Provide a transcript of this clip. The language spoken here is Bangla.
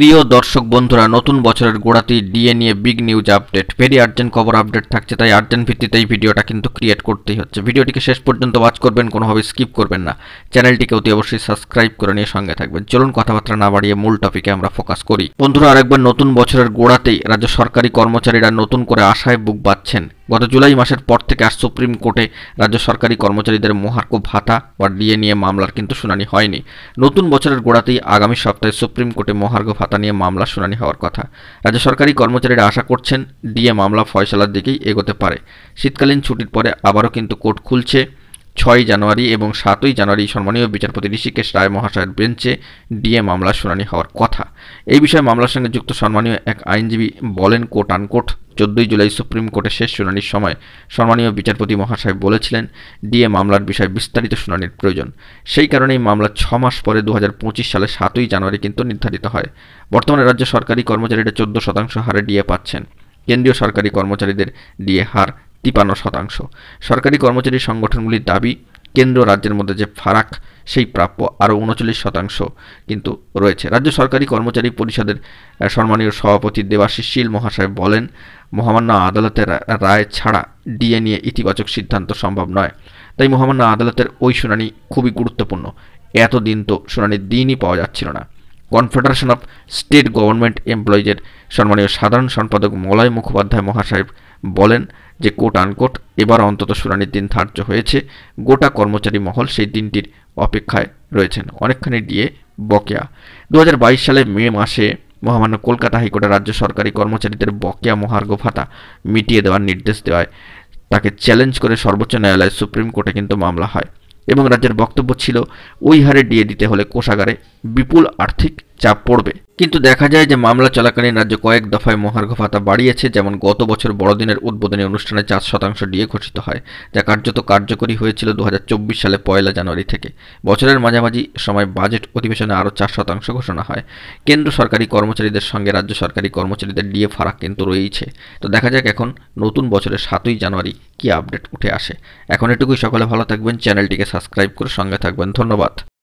প্রিয় দর্শক বন্ধুরা, নতুন বছরের গোড়াতেই ডিএ নিয়ে big news update, very urgent খবর আপডেট থাকছে, তাই আর্জেন্ট ভিত্তিতে এই ভিডিওটা কিন্তু ক্রিয়েট করতেই হচ্ছে। ভিডিওটিকে শেষ পর্যন্ত ওয়াচ করবেন, কোনোভাবে স্কিপ করবেন না। চ্যানেলটিকে অতি অবশ্যই সাবস্ক্রাইব করে নিয়ে সঙ্গে থাকবেন। চলুন কথাবার্তা না বাড়িয়ে মূল টপিকে আমরা ফোকাস করি। বন্ধুরা, আরেকবার নতুন বছরের গোড়াতেই রাজ্য সরকারি কর্মচারীরা নতুন করে আশায় বুক বাঁধছেন। গত জুলাই মাসের পর থেকে আর সুপ্রিম কোর্টে রাজ্য সরকারি কর্মচারীদের মহার্ঘ ভাতা বা ডিএ নিয়ে মামলার কিন্তু শুনানি হয়নি। নতুন বছরের গোড়াতেই আগামী সপ্তাহে সুপ্রিম কোর্টে মহার্ঘ ভাতা নিয়ে মামলা শুনানি হওয়ার কথা। রাজ্য সরকারি কর্মচারীরা আশা করছেন ডিএ মামলা ফয়সালার দিকেই এগোতে পারে। শীতকালীন ছুটির পরে আবারও কিন্তু কোর্ট খুলছে। 6 জানুয়ারি এবং 7 জানুয়ারি সম্মানীয় বিচারপতি ঋষিকেশ রায় মহাশয়ের বেঞ্চে ডিএ মামলার শুনানি হওয়ার কথা। এই বিষয়ে মামলার সঙ্গে যুক্ত সম্মানীয় এক আইনজীবী বলেন, কোট আনকোট, 14 জুলাই সুপ্রিম কোর্টে শেষ শুনানির সময় সম্মানীয় বিচারপতি মহাশয় বলেছিলেন ডিএ মামলার বিষয়ে বিস্তারিত শুনানির প্রয়োজন। সেই কারণেই মামলা 6 মাস পরে 2025 সালে 7 জানুয়ারি কিন্তু নির্ধারিত হয়। বর্তমানে রাজ্য সরকারি কর্মচারীরা 14% হারে ডিএ পাচ্ছেন। কেন্দ্রীয় সরকারি কর্মচারীদের ডিএ হার 53%। সরকারি কর্মচারী সংগঠনগুলির দাবি, কেন্দ্র রাজ্যের মধ্যে যে ফারাক সেই প্রাপ্য আরও 39% কিন্তু রয়েছে। রাজ্য সরকারি কর্মচারী পরিষদের সম্মানীয় সভাপতি দেবাশিস শীল মহাশয় বলেন, মহামান্য আদালতের রায় ছাড়া ডিএ নিয়ে ইতিবাচক সিদ্ধান্ত সম্ভব নয়। তাই মহামান্য আদালতের ওই শুনানি খুবই গুরুত্বপূর্ণ। এতদিন তো শুনানির দিনই পাওয়া যাচ্ছিল না। কনফেডারেশন অফ স্টেট গভর্নমেন্ট এমপ্লয়িজের সম্মানীয় সাধারণ সম্পাদক মলয় মুখোপাধ্যায় মহাশয় বলেন যে, কোট আনকোট, এবার অন্তত শুনানির দিন ধার্য হয়েছে। গোটা কর্মচারী মহল সেই দিনটির অপেক্ষায় রয়েছেন। অনেকখানি ডিএ বকেয়া। 2022 সালে মে মাসে মহামান্য কলকাতা হাইকোর্টে রাজ্য সরকারি কর্মচারীদের বকেয়া মহার্ঘ ভাতা মিটিয়ে দেওয়ার নির্দেশ দেওয়ায় তাকে চ্যালেঞ্জ করে সর্বোচ্চ ন্যায়ালয় সুপ্রিম কোর্টে কিন্তু মামলা হয় এবং রাজ্যের বক্তব্য ছিল ওই হারে ডিএ দিতে হলে কোষাগারে বিপুল আর্থিক চাপ পড়বে। কিন্তু দেখা যায় যে মামলা চলাকালীন রাজ্য কয়েক দফায় মহার্ঘ ভাতা বাড়িয়েছে। যেমন গত বছর বড়দিনের উদ্বোধনী অনুষ্ঠানে 4% ডিএ ঘোষিত হয়, যা কার্যত কার্যকরী হয়েছিল 2024 সালে 1 জানুয়ারি থেকে। বছরের মাঝামাঝি সময় বাজেট অধিবেশনে আরও 4% ঘোষণা হয়। কেন্দ্র সরকারি কর্মচারীদের সঙ্গে রাজ্য সরকারি কর্মচারীদের ডিএ ফারাক কিন্তু রয়েছে। তো দেখা যাক এখন নতুন বছরের 7 জানুয়ারি কি আপডেট উঠে আসে। এখন এটুকুই, সকলে ভালো থাকবেন, চ্যানেলটিকে সাবস্ক্রাইব করে সঙ্গে থাকবেন। ধন্যবাদ।